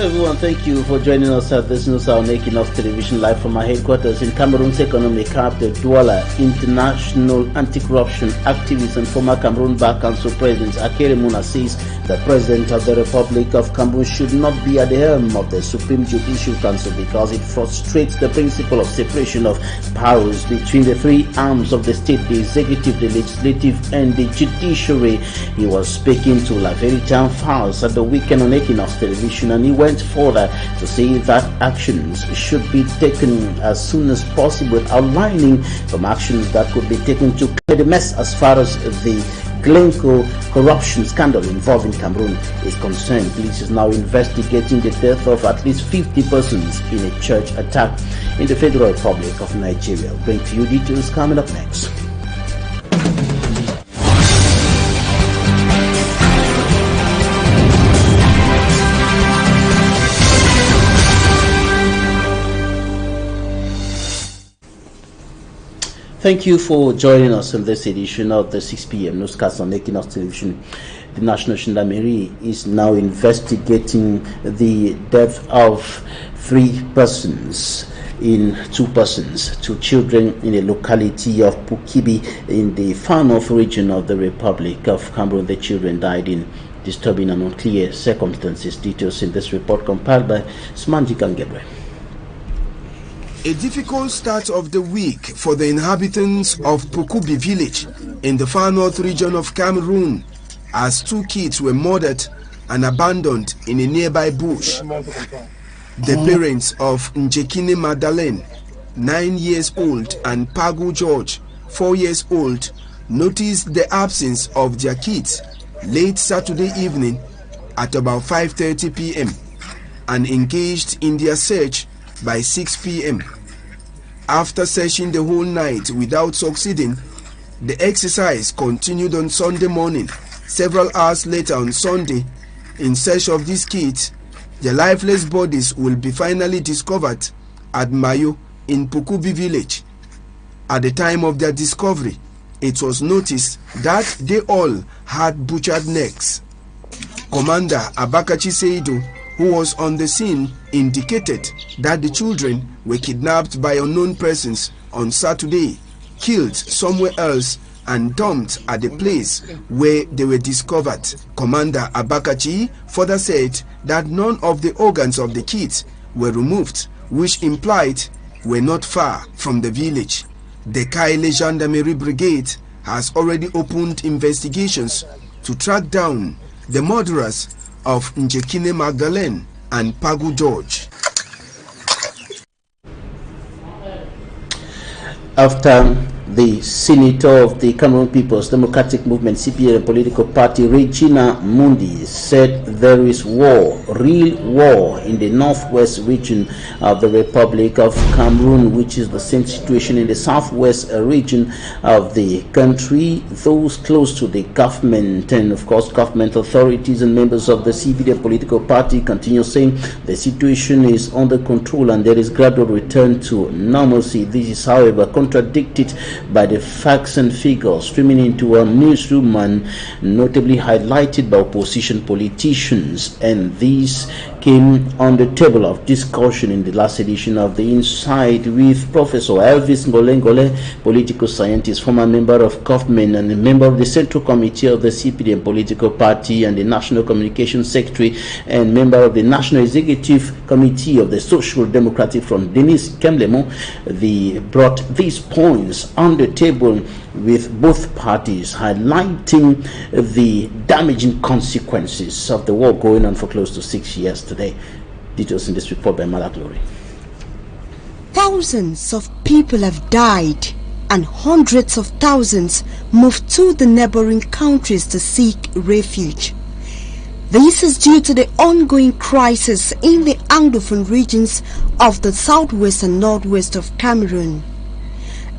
Everyone, thank you for joining us at this news on Equinoxe television live from our headquarters in Cameroon's economic capital, Douala. International anti-corruption activist and former Cameroon Bar Council President Akere Muna says the President of the Republic of Cameroon should not be at the helm of the Supreme Judicial Council because it frustrates the principle of separation of powers between the three arms of the state, the executive, the legislative, and the judiciary. He was speaking to La Verite Files at the weekend on Equinoxe television, and he went further to say that actions should be taken as soon as possible, outlining some actions that could be taken to clear the mess as far as the Glencoe corruption scandal involving Cameroon is concerned. Police is now investigating the death of at least 50 persons in a church attack in the Federal Republic of Nigeria. I'll bring to you details coming up next. Thank you for joining us in this edition of the 6 p.m. newscast on Equinoxe television. The National Gendarmerie is now investigating the death of two children in the locality of Pukibi in the far north region of the Republic of Cameroon. The children died in disturbing and unclear circumstances. Details in this report compiled by Smanji Kangebre. A difficult start of the week for the inhabitants of Pukubi village in the far north region of Cameroon as two kids were murdered and abandoned in a nearby bush. The parents of Njekine Magdalene, 9 years old, and Pagu George, 4 years old, noticed the absence of their kids late Saturday evening at about 5:30 p.m. and engaged in their search by 6 p.m. After searching the whole night without succeeding, the exercise continued on Sunday morning. Several hours later on Sunday, in search of these kids, their lifeless bodies will be finally discovered at Mayo in Pukubi village. At the time of their discovery, it was noticed that they all had butchered necks. Commander Abakachi Seido, who was on the scene, indicated that the children were kidnapped by unknown persons on Saturday, killed somewhere else, and dumped at the place where they were discovered. Commander Abakachi further said that none of the organs of the kids were removed, which implied were not far from the village. The Kaile Gendarmerie Brigade has already opened investigations to track down the murderers of Njekine Magdalene and Pagu George. After the senator of the Cameroon People's Democratic Movement (CPM) political party, Regina Mundi, said there is war, real war, in the northwest region of the Republic of Cameroon, which is the same situation in the southwest region of the country. Those close to the government and, of course, government authorities and members of the CPM political party continue saying the situation is under control and there is gradual return to normalcy. This is, however, contradicted by the facts and figures streaming into our newsroom and notably highlighted by opposition politicians, and these came on the table of discussion in the last edition of the Inside with Professor Elvis Ngolengole, political scientist, former member of government and a member of the Central Committee of the CPDM political party and the National Communications Secretary and member of the National Executive Committee of the Social Democratic Front, Denis Kemlemo. They brought these points on the table with both parties highlighting the damaging consequences of the war going on for close to 6 years today. Details in this report by Mala Glory. Thousands of people have died and hundreds of thousands moved to the neighboring countries to seek refuge. This is due to the ongoing crisis in the Anglophone regions of the southwest and northwest of Cameroon.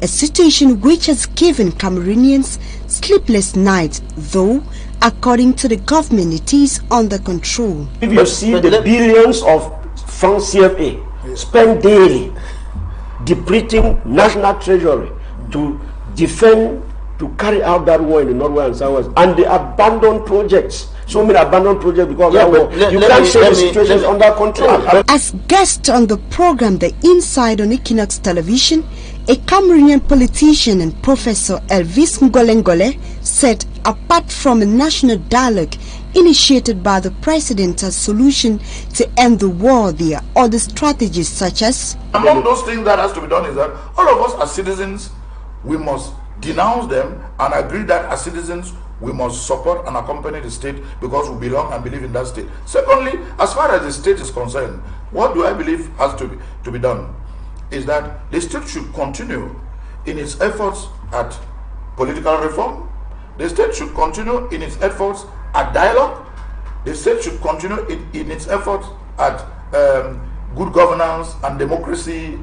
A situation which has given Cameroonians sleepless nights, though, according to the government, it is under control. If you see the billions of francs CFA spent daily depleting national treasury to defend, to carry out that war in the northwest and southwest, and the abandoned projects so many abandoned projects because of war. You can't say the situation is under control. As guest on the program The Inside on Equinoxe Television, a Cameroonian politician and Professor Elvis Ngolengole said apart from a national dialogue initiated by the president as solution to end the war, there are other strategies such as... Among those things that has to be done is that all of us as citizens, we must denounce them and agree that as citizens we must support and accompany the state because we belong and believe in that state. Secondly, as far as the state is concerned, what do I believe has to be done is that the state should continue in its efforts at political reform. The state should continue in its efforts at dialogue. The state should continue in its efforts at good governance and democracy,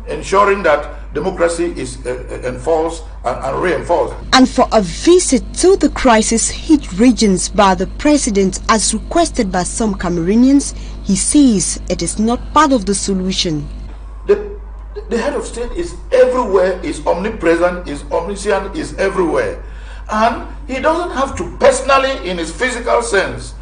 ensuring that democracy is enforced and reinforced. And for a visit to the crisis-hit regions by the president as requested by some Cameroonians, he says it is not part of the solution. The head of state is everywhere, is omnipresent, is omniscient, is everywhere. And he doesn't have to personally, in his physical sense,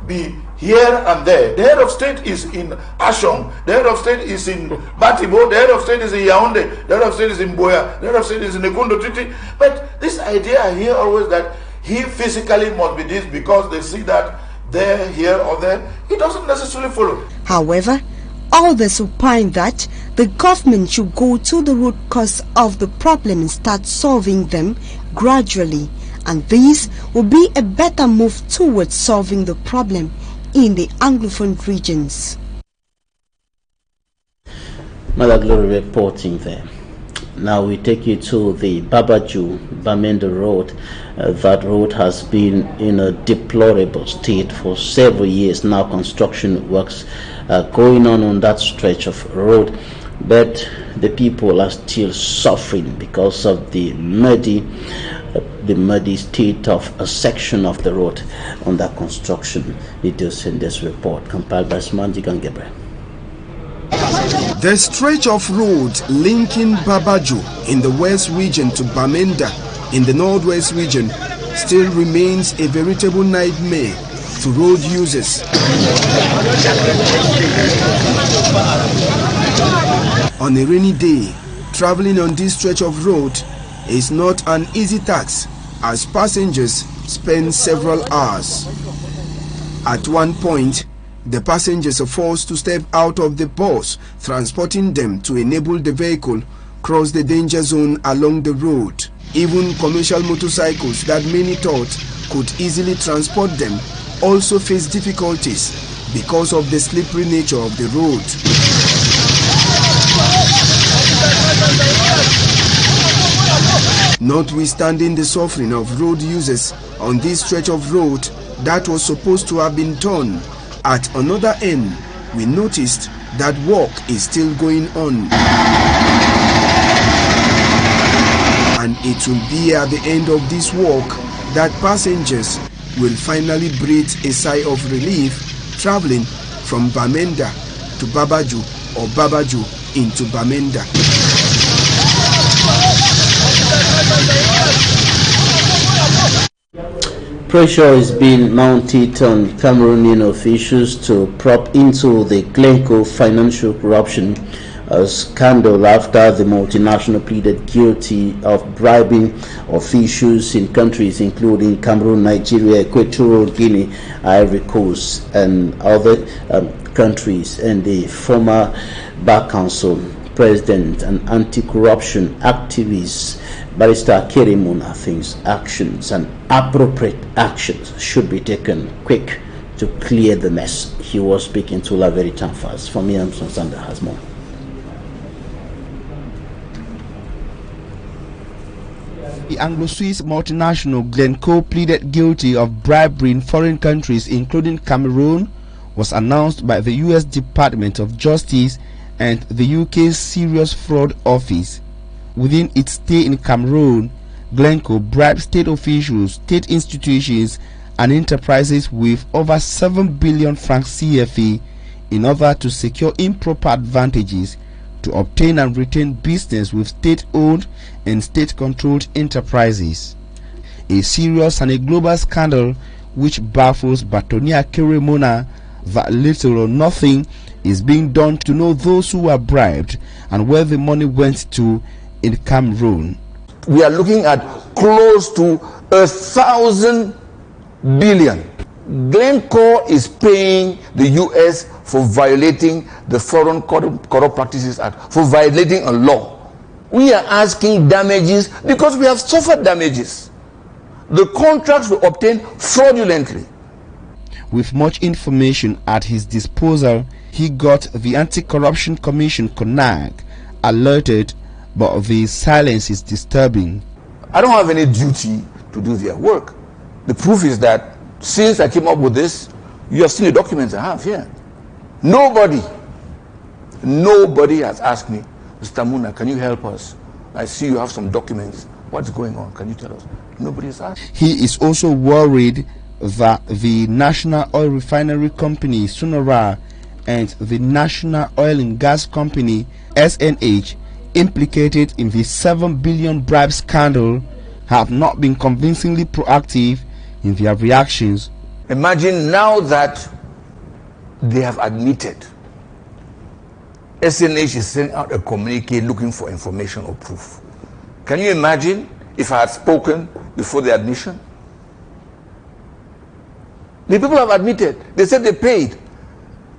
be here and there. The head of state is in Ashong, the head of state is in Batibo, the head of state is in Yaoundé, the head of state is in Boya, the head of state is in Ekundo Titi. But this idea I hear always that he physically must be this because they see that there, here or there, it doesn't necessarily follow. However, others opine that the government should go to the root cause of the problem and start solving them gradually, and this will be a better move towards solving the problem in the Anglophone regions. Mother Glory reporting there. Now we take you to the Babaju-Bamenda Road. That road has been in a deplorable state for several years now. Construction works going on that stretch of road, but the people are still suffering because of the muddy state of a section of the road under construction. Details in this report compiled by Smanjik and Gabriel. The stretch of road linking Babaju in the west region to Bamenda in the northwest region still remains a veritable nightmare to road users. On a rainy day, traveling on this stretch of road is not an easy task as passengers spend several hours. At one point, the passengers are forced to step out of the bus transporting them to enable the vehicle cross the danger zone along the road. Even commercial motorcycles that many thought could easily transport them also face difficulties because of the slippery nature of the road. Notwithstanding the suffering of road users on this stretch of road that was supposed to have been done, at another end, we noticed that work is still going on. And it will be at the end of this work that passengers will finally breathe a sigh of relief traveling from Bamenda to Babaju or Babaju into Bamenda. Pressure is being mounted on Cameroonian officials to prop into the Glencoe financial corruption scandal after the multinational pleaded guilty of bribing officials in countries including Cameroon, Nigeria, Equatorial Guinea, Ivory Coast, and other countries. And the former Bar Council president and anti-corruption activist Barrister Kerimuna thinks actions and appropriate actions should be taken quick to clear the mess. He was speaking to La Veritan Fast. For me, I'm Sander has more. The Anglo-Swiss multinational Glencoe pleaded guilty of bribery in foreign countries including Cameroon was announced by the US Department of Justice and the UK's Serious Fraud Office. Within its stay in Cameroon, Glencoe bribed state officials, state institutions and enterprises with over 7 billion francs CFA in order to secure improper advantages, to obtain and retain business with state-owned and state-controlled enterprises. A serious and a global scandal which baffles Batonia Keremona that little or nothing is being done to know those who were bribed and where the money went to in Cameroon. We are looking at close to 1,000 billion. Glencore is paying the US for violating the Foreign Corrupt Practices Act, for violating a law. We are asking damages because we have suffered damages. The contracts were obtained fraudulently. With much information at his disposal, he got the Anti-Corruption Commission (CONAC) alerted, but the silence is disturbing. I don't have any duty to do their work. The proof is that since I came up with this, you have seen the documents I have here. Nobody has asked me, Mr. Muna, can you help us? I see you have some documents. What's going on? Can you tell us? Nobody has asked. He is also worried that the National Oil Refinery Company, Sunora, and the National Oil and Gas Company, SNH, implicated in the 7 billion bribe scandal, have not been convincingly proactive in their reactions. Imagine now that they have admitted, SNH is sending out a communique looking for information or proof. Can you imagine if I had spoken before the admission? The people have admitted. They said they paid.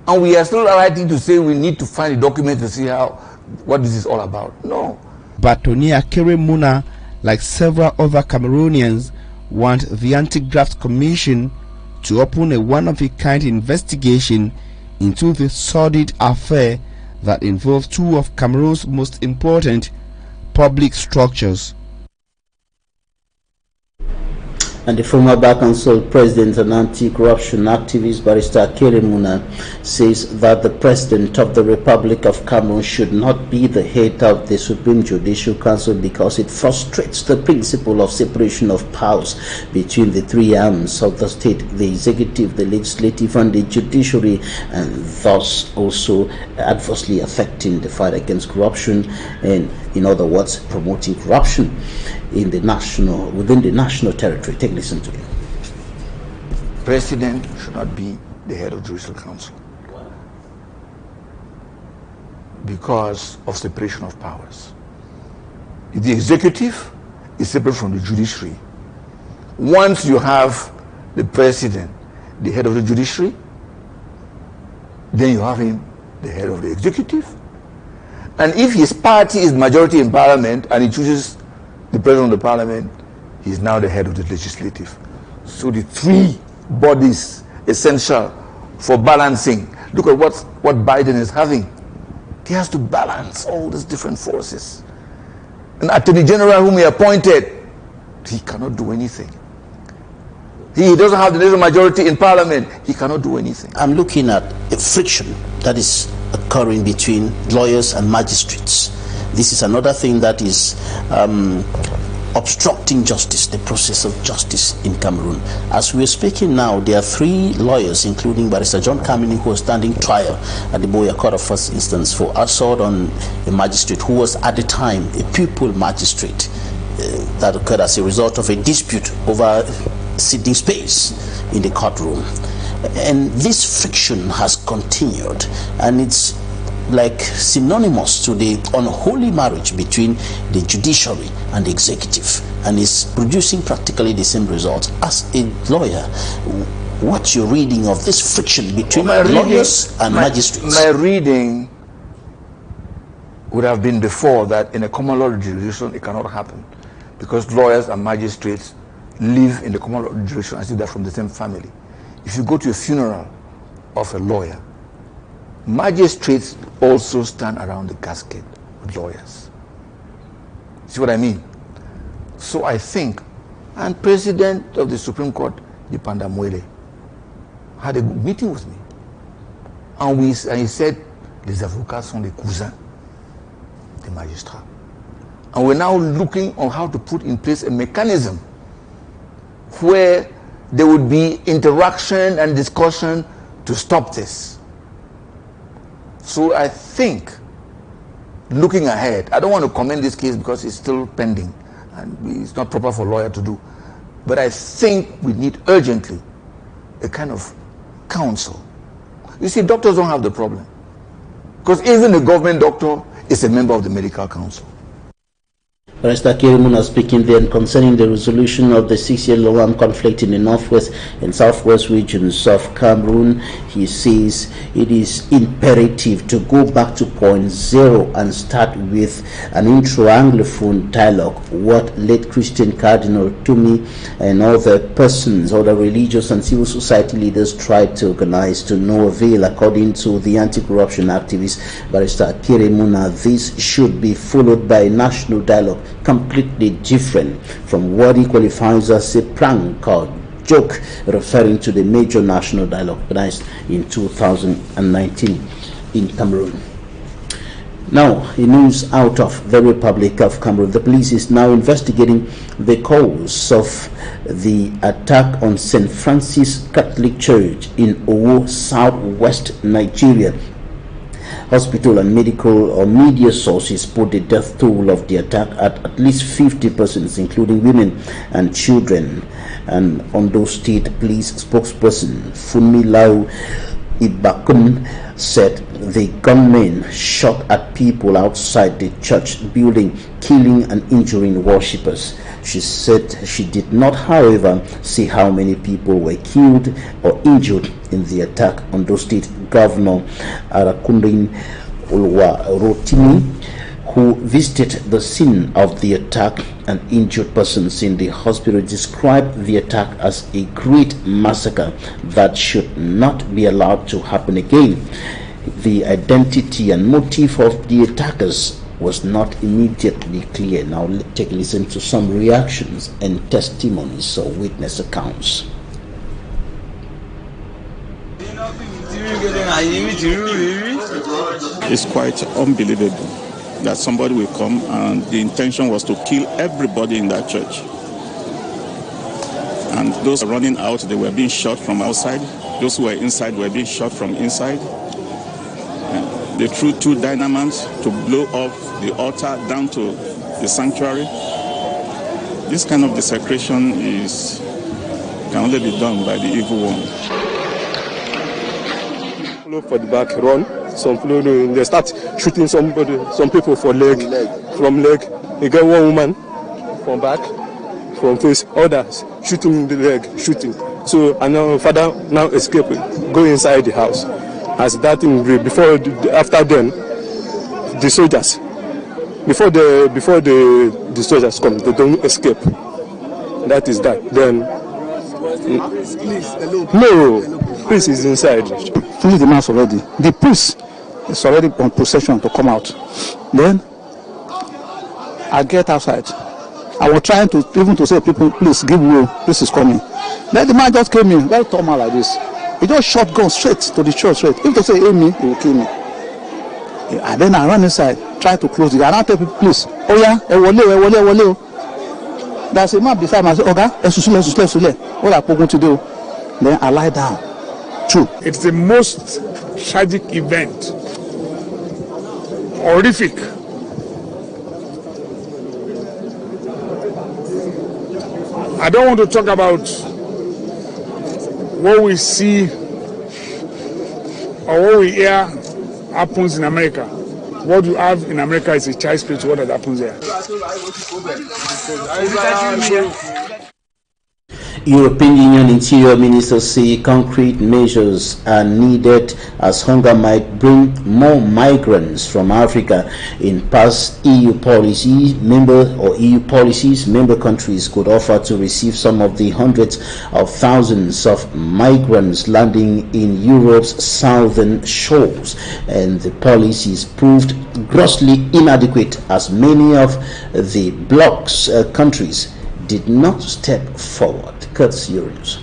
And we are still writing to say we need to find a document to see what this is all about. No. Batonia Keremona, like several other Cameroonians, want the Anti-Graft Commission to open a one-of-a-kind investigation into the sordid affair that involves two of Cameroon's most important public structures. And the former Bar Council president and anti-corruption activist Barrister Keremona says that the president of the Republic of Cameroon should not be the head of the Supreme Judicial Council because it frustrates the principle of separation of powers between the three arms of the state, the executive, the legislative, and the judiciary, and thus also adversely affecting the fight against corruption, and in other words, promoting corruption in the within the national territory. Take a listen to him. President should not be the head of Judicial Council because of separation of powers. The executive is separate from the judiciary. Once you have the president, the head of the judiciary, then you have him, the head of the executive. And if his party is majority in parliament and he chooses the president of the parliament, he is now the head of the legislative. So the three bodies essential for balancing. Look at what Biden is having. He has to balance all these different forces. An attorney general whom he appointed, he cannot do anything. He doesn't have the necessary majority in parliament. He cannot do anything. I'm looking at a friction that is occurring between lawyers and magistrates. This is another thing that is obstructing justice, the process of justice in Cameroon. As we are speaking now, there are three lawyers, including Barrister John Kamini, who are standing trial at the Boya Court of First Instance for assault on a magistrate who was at the time a pupil magistrate that occurred as a result of a dispute over sitting space in the courtroom. And this friction has continued, and it's like synonymous to the unholy marriage between the judiciary and the executive, and is producing practically the same results. As a lawyer, what's your reading of this friction between lawyers and magistrates? My reading would have been before that in a common law jurisdiction it cannot happen, because lawyers and magistrates live in the common law jurisdiction as if they're from the same family. If you go to a funeral of a lawyer, magistrates also stand around the casket with lawyers. See what I mean? So I think, and President of the Supreme Court, Yipanda Mwele, had a meeting with me. And he said, les avocats sont les cousins des magistrats. And we're now looking on how to put in place a mechanism where there would be interaction and discussion to stop this. So I think looking ahead, I don't want to comment this case because it's still pending and it's not proper for a lawyer to do. But I think we need urgently a kind of counsel. You see, doctors don't have the problem, because even a government doctor is a member of the medical council. Barrister Kirimuna speaking then concerning the resolution of the 6-year-long conflict in the northwest and southwest regions of Cameroon. He says it is imperative to go back to point zero and start with an intro-Anglophone dialogue, what late Christian Cardinal Tumi and other persons, other religious and civil society leaders tried to organize to no avail. According to the anti-corruption activist Barrister Kirimuna, this should be followed by a national dialogue completely different from what he qualifies as a prank or joke, referring to the major national dialogue organized in 2019 in Cameroon. Now, in news out of the Republic of Cameroon, the police is now investigating the cause of the attack on St. Francis Catholic Church in Owo, southwest Nigeria. Hospital and medical or media sources put the death toll of the attack at least 50 persons, including women and children. And Ondo State Police spokesperson Funmi Lau Ibakun said the gunmen shot at people outside the church building, killing and injuring worshippers. She said she did not, however, see how many people were killed or injured in the attack. Ondo State Governor Arakundin Rotimi, who visited the scene of the attack and injured persons in the hospital, described the attack as a great massacre that should not be allowed to happen again. The identity and motive of the attackers was not immediately clear. Now let's take a listen to some reactions and testimonies or witness accounts. It's quite unbelievable that somebody will come and the intention was to kill everybody in that church. And those running out, they were being shot from outside. Those who were inside were being shot from inside. They threw 2 dynamite to blow off the altar down to the sanctuary. This kind of desecration can only be done by the evil one. For the back run, some they start shooting some people for leg, from leg. They get one woman from back, from face, others shooting the leg, shooting. So and now father now escaping, go inside the house. As that thing after then, the soldiers, before the soldiers come, they don't escape. That is that. Then no, priest is inside. Finish the mass already. The priest is already on procession to come out. Then I get outside. I was trying to say, people, please give way. Priest is coming. Then the man just came in, very tall man like this. He just shot gun straight to the church. Straight. If they say aim me, he will kill me. And then I run inside, try to close it. And I tell people, please, oh yeah, ewole. There's a man beside me. I say, okay, what are you going to do? Then I lie down. True. It's the most tragic event, horrific. I don't want to talk about what we see or what we hear happens in America. What you have in America is a child spirit to what that happens there. European Union Interior Ministers say concrete measures are needed as hunger might bring more migrants from Africa. In past EU policies, member countries could offer to receive some of the hundreds of thousands of migrants landing in Europe's southern shores, and the policies proved grossly inadequate as many of the bloc's countries did not step forward. Cuts Euros.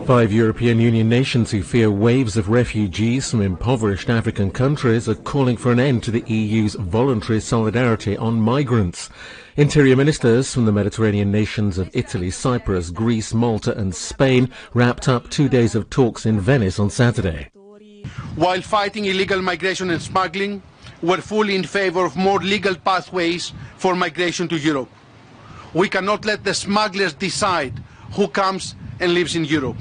5 European Union nations who fear waves of refugees from impoverished African countries are calling for an end to the EU's voluntary solidarity on migrants. Interior ministers from the Mediterranean nations of Italy, Cyprus, Greece, Malta and Spain wrapped up 2 days of talks in Venice on Saturday. While fighting illegal migration and smuggling, we're fully in favor of more legal pathways for migration to Europe. We cannot let the smugglers decide who comes and lives in Europe.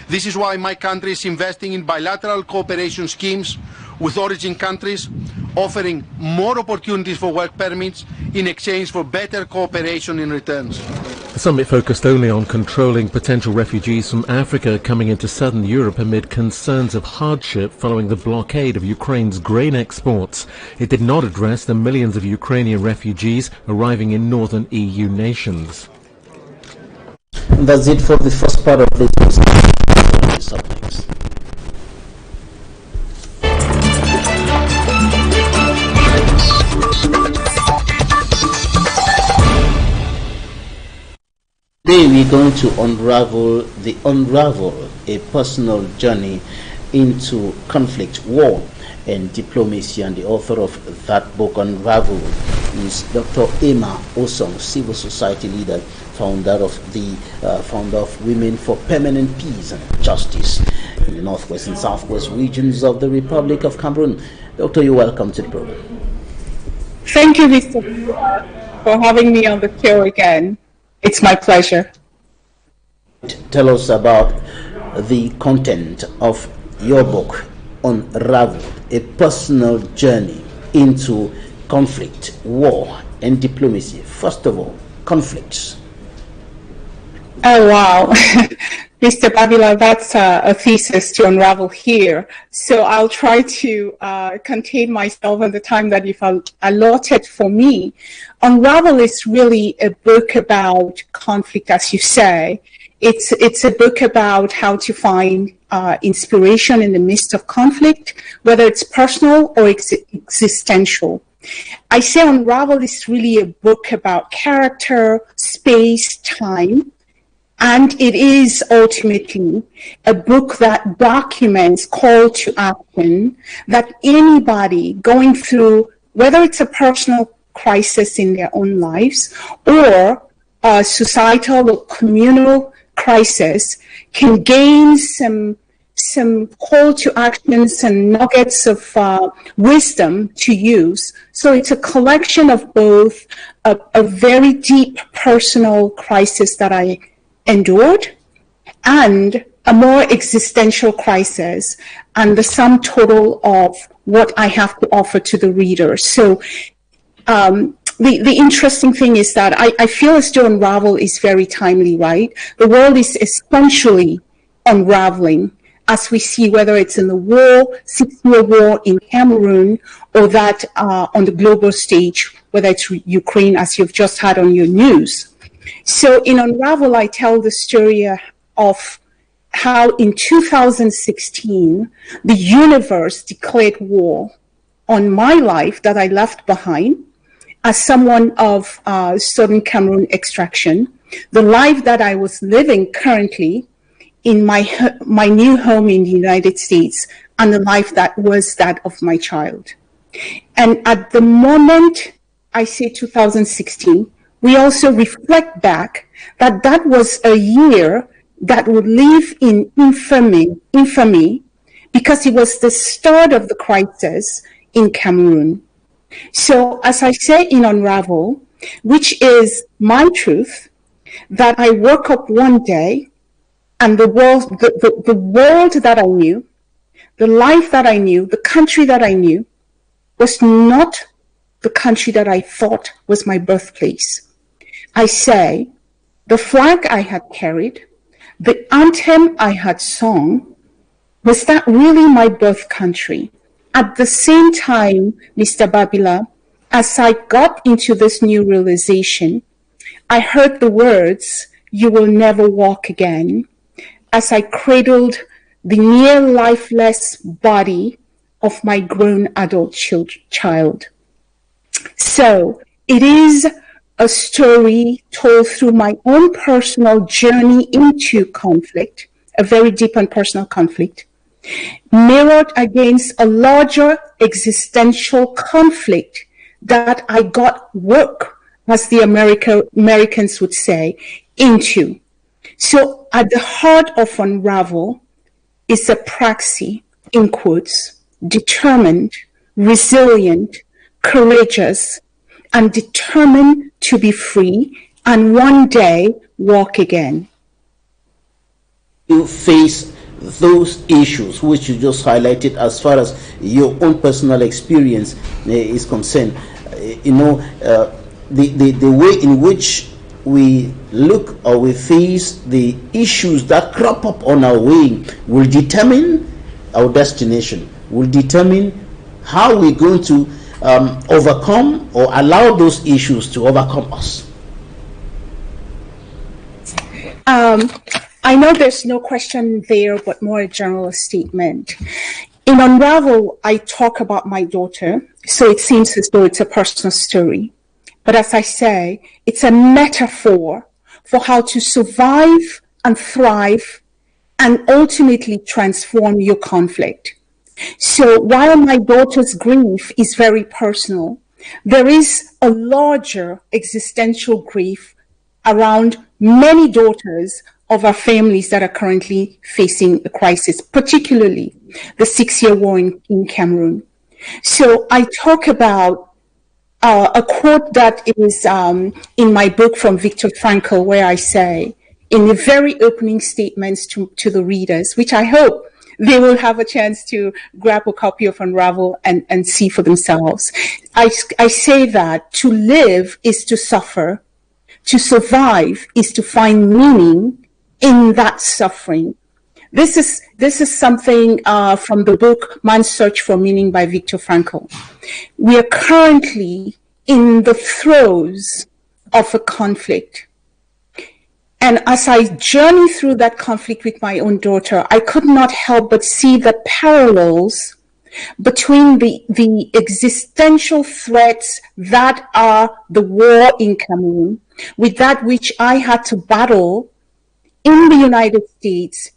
This is why my country is investing in bilateral cooperation schemes with origin countries, offering more opportunities for work permits in exchange for better cooperation in returns. The summit focused only on controlling potential refugees from Africa coming into southern Europe amid concerns of hardship following the blockade of Ukraine's grain exports. It did not address the millions of Ukrainian refugees arriving in northern EU nations. And that's it for the first part of this subjects. Today we're going to unravel a personal journey into conflict, war, and diplomacy, and the author of that book, Unravel, is Dr. Emma Osong, civil society leader, founder of Women for Permanent Peace and Justice in the northwest and southwest regions of the Republic of Cameroon. Doctor, you're welcome to the program. Thank you, Mr. for having me on the show again. It's my pleasure. Tell us about the content of your book, Unravel, a personal journey into conflict, war, and diplomacy. First of all, conflicts. Oh, wow. Mr. Babila, that's a thesis to unravel here. So I'll try to contain myself in the time that you've allotted for me. Unravel is really a book about conflict, as you say. It's a book about how to find inspiration in the midst of conflict, whether it's personal or existential. I say Unravel is really a book about character, space, time, and it is ultimately a book that documents call to action that anybody going through, whether it's a personal crisis in their own lives or a societal or communal crisis, can gain some call to actions and nuggets of wisdom to use. So it's a collection of both a very deep personal crisis that I endured and a more existential crisis, and the sum total of what I have to offer to the reader. So the interesting thing is that I feel as though Unravel is very timely, right? The world is essentially unraveling, as we see, whether it's in the war, 6-year war in Cameroon, or that on the global stage, whether it's Ukraine, as you've just had on your news. So in Unravel, I tell the story of how in 2016, the universe declared war on my life that I left behind as someone of Southern Cameroon extraction, the life that I was living currently in my new home in the United States, and the life that was that of my child. And at the moment, I say 2016, we also reflect back that that was a year that would live in infamy because it was the start of the crisis in Cameroon. So as I say in Unravel, which is my truth, that I woke up one day and the world that I knew, the life that I knew, the country that I knew was not the country that I thought was my birthplace. I say, the flag I had carried, the anthem I had sung, was that really my birth country? At the same time, Mr. Babila, as I got into this new realization, I heard the words, "You will never walk again," as I cradled the near lifeless body of my grown adult child. So it is a story told through my own personal journey into conflict, a very deep and personal conflict, mirrored against a larger existential conflict that I got work, as the Americans would say, into. So at the heart of Unravel is a praxis, in quotes, determined, resilient, courageous, and determined to be free and one day walk again. You face those issues which you just highlighted as far as your own personal experience is concerned. The way in which we look or we face the issues that crop up on our way will determine our destination, will determine how we're going to overcome or allow those issues to overcome us. I know there's no question there, but more a general statement. In Unravel, I talk about my daughter, so it seems as though it's a personal story. But as I say, it's a metaphor for how to survive and thrive and ultimately transform your conflict. So while my daughter's grief is very personal, there is a larger existential grief around many daughters of our families that are currently facing a crisis, particularly the 6-year war in Cameroon. So I talk about a quote that is in my book from Viktor Frankl, where I say, in the very opening statements to the readers, which I hope they will have a chance to grab a copy of Unravel and see for themselves. I say that to live is to suffer, to survive is to find meaning in that suffering. This is something from the book Man's Search for Meaning by Viktor Frankl. We are currently in the throes of a conflict. And as I journey through that conflict with my own daughter, I could not help but see the parallels between the existential threats that are the war in Cameroon with that which I had to battle in the United States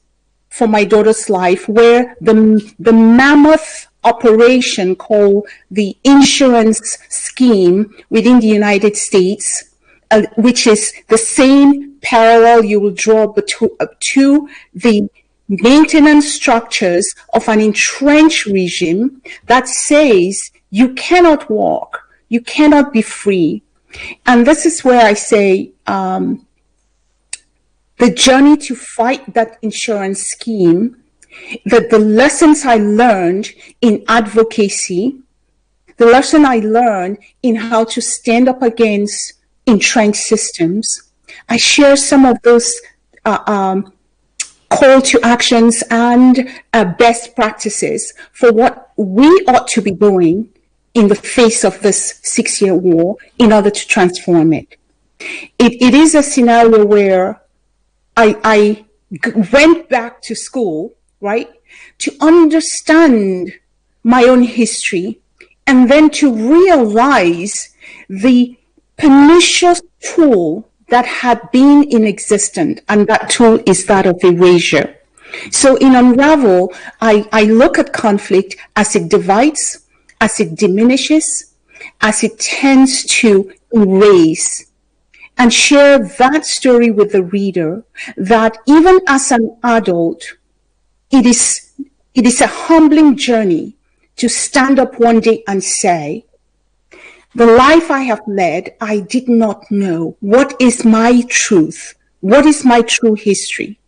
for my daughter's life, where the mammoth operation called the insurance scheme within the United States, which is the same parallel you will draw to the maintenance structures of an entrenched regime that says you cannot walk, you cannot be free. And this is where I say the journey to fight that insurance scheme, that the lessons I learned in advocacy, the lesson I learned in how to stand up against entrenched systems, I share some of those call to actions and best practices for what we ought to be doing in the face of this 6-year war in order to transform it. It is a scenario where I went back to school, right, to understand my own history and then to realize the pernicious tool that had been in existence, and that tool is that of erasure. So in Unravel, I look at conflict as it divides, as it diminishes, as it tends to erase, and share that story with the reader, that even as an adult, it is a humbling journey to stand up one day and say, the life I have led, I did not know. What is my truth? What is my true history?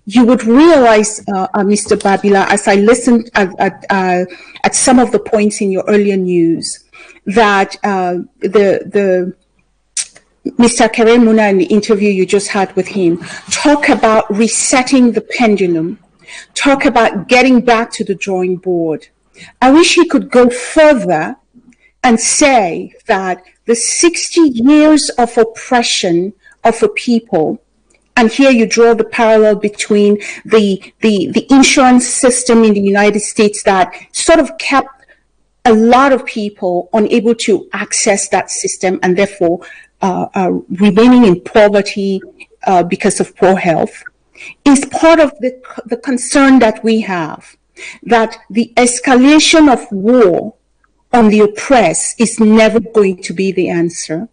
You would realize, Mr. Babila, as I listened at some of the points in your earlier news, that the Mr. Kerem Muna, in the interview you just had with him, talk about resetting the pendulum, talk about getting back to the drawing board. I wish he could go further and say that the 60 years of oppression of a people, and here you draw the parallel between the insurance system in the United States that sort of kept a lot of people unable to access that system and therefore remaining in poverty because of poor health, is part of the concern that we have, that the escalation of war on the oppressed is never going to be the answer.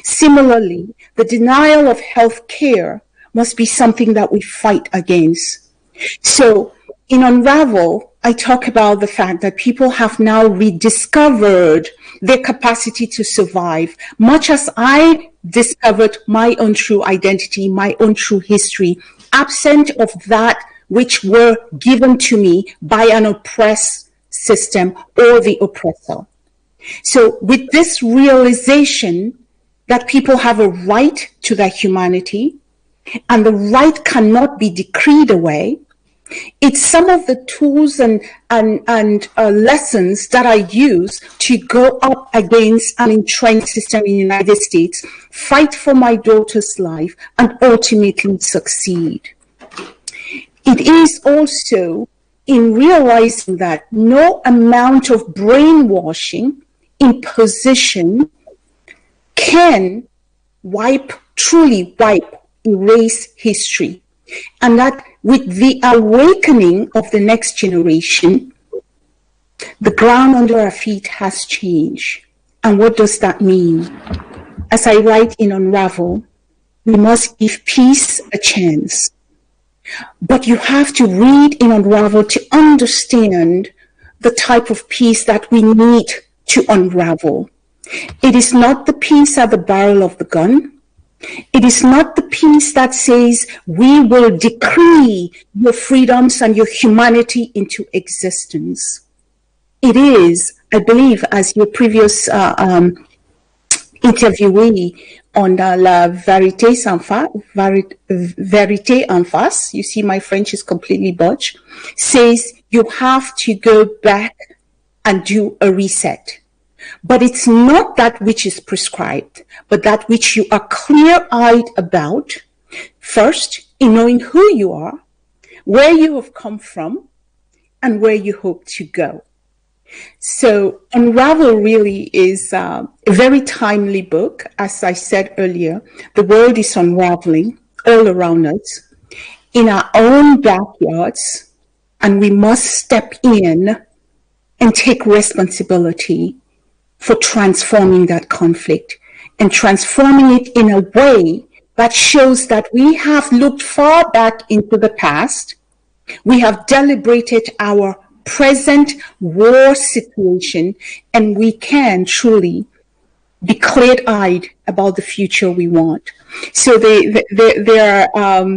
Similarly, the denial of health care must be something that we fight against. So in Unravel, I talk about the fact that people have now rediscovered their capacity to survive, much as I discovered my own true identity, my own true history, absent of that which were given to me by an oppressed system or the oppressor. So with this realization that people have a right to their humanity and the right cannot be decreed away, it's some of the tools and lessons that I use to go up against an entrenched system in the United States, fight for my daughter's life, and ultimately succeed. It is also in realizing that no amount of brainwashing, imposition can truly erase history. And that with the awakening of the next generation, the ground under our feet has changed. And what does that mean? As I write in Unravel, we must give peace a chance. But you have to read in Unravel to understand the type of peace that we need to unravel. It is not the peace at the barrel of the gun. It is not the peace that says we will decree your freedoms and your humanity into existence. It is, I believe, as your previous interviewee on La Vérité en face, you see my French is completely botched, says you have to go back and do a reset. But it's not that which is prescribed, but that which you are clear-eyed about, first, in knowing who you are, where you have come from, and where you hope to go. So Unravel really is a very timely book. As I said earlier, the world is unraveling all around us in our own backyards, and we must step in and take responsibility for transforming that conflict and transforming it in a way that shows that we have looked far back into the past. We have deliberated our present war situation, and we can truly be clear-eyed about the future we want. So there are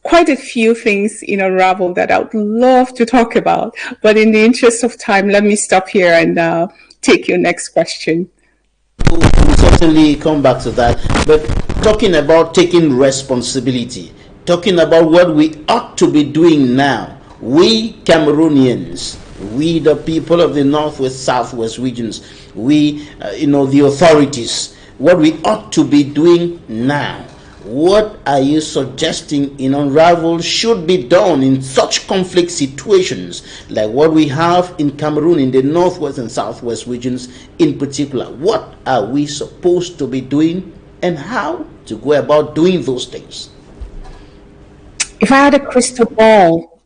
quite a few things in Unravel that I would love to talk about, but in the interest of time, let me stop here and take your next question. We'll certainly come back to that, but talking about taking responsibility, talking about what we ought to be doing now, we Cameroonians, we the people of the Northwest, Southwest regions, we, the authorities, what we ought to be doing now. What are you suggesting in Unravel should be done in such conflict situations like what we have in Cameroon, in the Northwest and Southwest regions in particular? What are we supposed to be doing and how to go about doing those things? If I had a crystal ball,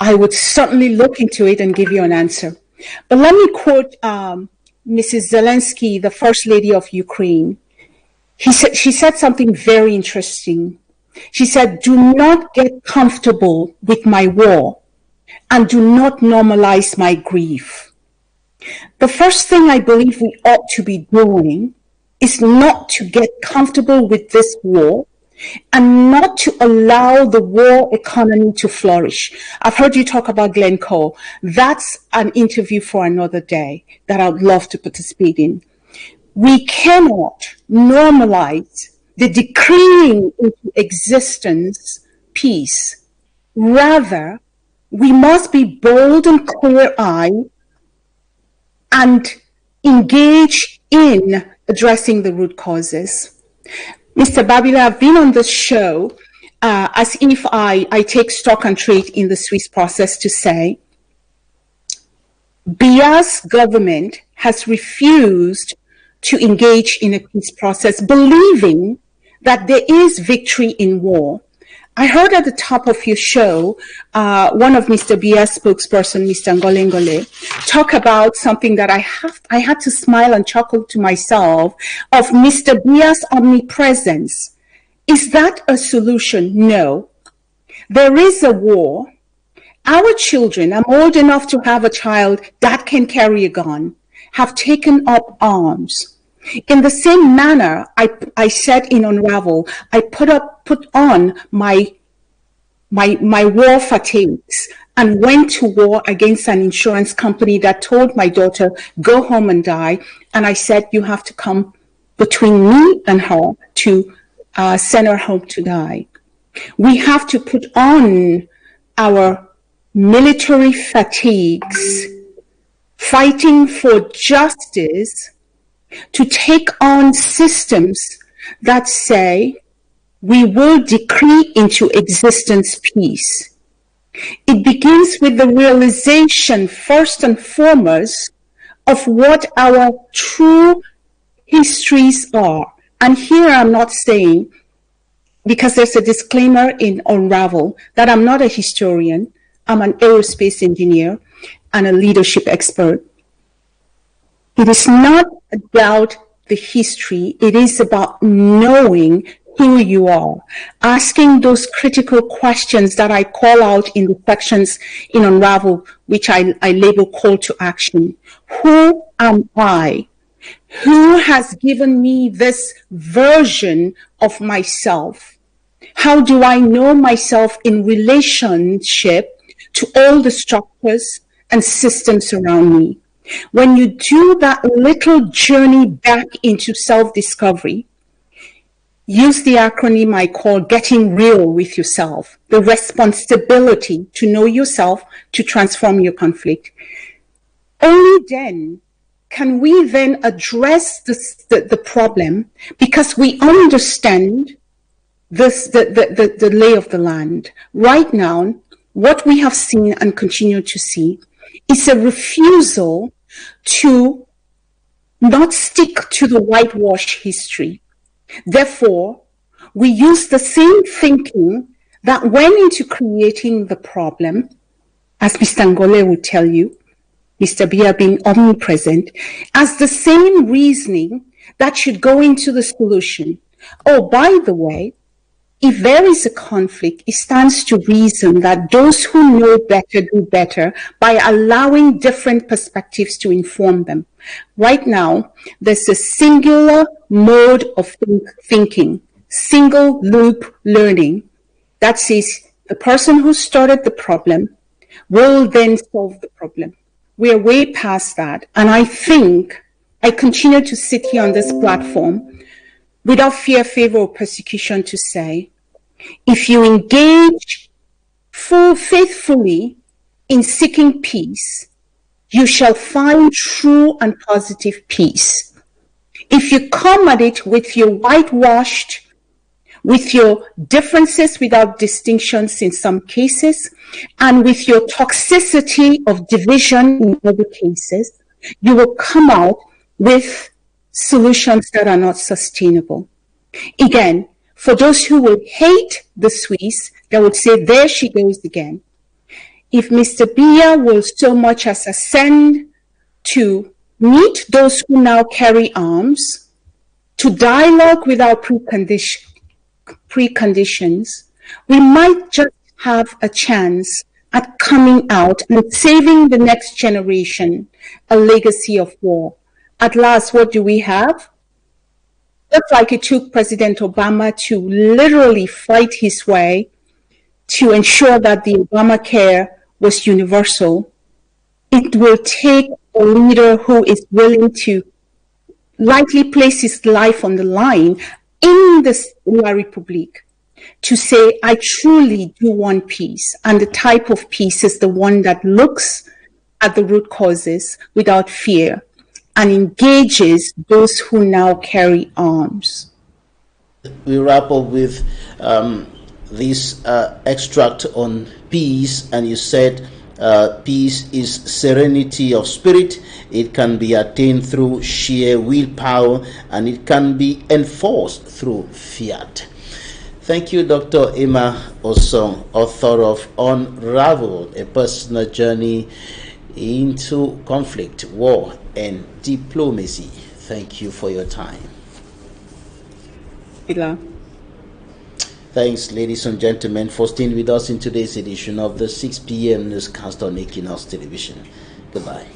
I would certainly look into it and give you an answer. But let me quote Mrs. Zelensky, the First Lady of Ukraine. She said something very interesting. She said, "Do not get comfortable with my war and do not normalize my grief." The first thing I believe we ought to be doing is not to get comfortable with this war and not to allow the war economy to flourish. I've heard you talk about Glencoe. That's an interview for another day that I would love to participate in. We cannot normalize the decreeing into existence peace. Rather, we must be bold and clear-eyed and engage in addressing the root causes. Mr. Babila, I've been on this show as if I take stock and trade in the Swiss process to say, Biya's government has refused to engage in a peace process, believing that there is victory in war. I heard at the top of your show, one of Mr. Biya's spokesperson, Mr. Ngolengole, talk about something that I had to smile and chuckle to myself of Mr. Biya's omnipresence. Is that a solution? No. There is a war, Our children, I'm old enough to have a child that can carry a gun, have taken up arms. In the same manner, I said in Unravel, I put on my war fatigues and went to war against an insurance company that told my daughter, go home and die. And I said, you have to come between me and her to send her home to die. We have to put on our military fatigues, fighting for justice, to take on systems that say we will decree into existence peace. It begins with the realization, first and foremost, of what our true histories are. And here I'm not saying, because there's a disclaimer in Unravel, that I'm not a historian. I'm an aerospace engineer and a leadership expert. It is not about the history. It is about knowing who you are, asking those critical questions that I call out in the sections in Unravel, which I label call to action. Who am I? Who has given me this version of myself? How do I know myself in relationship to all the structures and systems around me? When you do that little journey back into self-discovery, use the acronym I call Getting Real with Yourself, the responsibility to know yourself, to transform your conflict. Only then can we then address the problem, because we understand the lay of the land. Right now, what we have seen and continue to see is a refusal to not stick to the whitewash history. Therefore, we use the same thinking that went into creating the problem, as Mr. Ngole would tell you, Mr. Bia being omnipresent, as the same reasoning that should go into the solution. Oh, by the way, if there is a conflict, it stands to reason that those who know better do better by allowing different perspectives to inform them. Right now, there's a singular mode of thinking, single loop learning, that says the person who started the problem will then solve the problem. We are way past that. And I think I continue to sit here on this platform without fear, favor, or persecution to say, if you engage faithfully in seeking peace, you shall find true and positive peace. If you come at it with your whitewashed, with your differences without distinctions in some cases, and with your toxicity of division in other cases, you will come out with solutions that are not sustainable. Again, for those who will hate the Swiss, they would say, there she goes again. If Mr. Bia will so much as ascend to meet those who now carry arms, to dialogue without preconditions, we might just have a chance at coming out and saving the next generation a legacy of war. At last, what do we have? Just like it took President Obama to literally fight his way to ensure that the Obamacare was universal, it will take a leader who is willing to lightly place his life on the line in La République to say, I truly do want peace. And the type of peace is the one that looks at the root causes without fear and engages those who now carry arms. We wrap up with this extract on peace, and you said peace is serenity of spirit. It can be attained through sheer willpower, and it can be enforced through fiat. Thank you, Dr. Emma Osong, author of Unravel, a personal journey into conflict, war, and diplomacy. Thank you for your time. Thanks, ladies and gentlemen, for staying with us in today's edition of the 6 p.m. newscast on Equinoxe Television. Goodbye.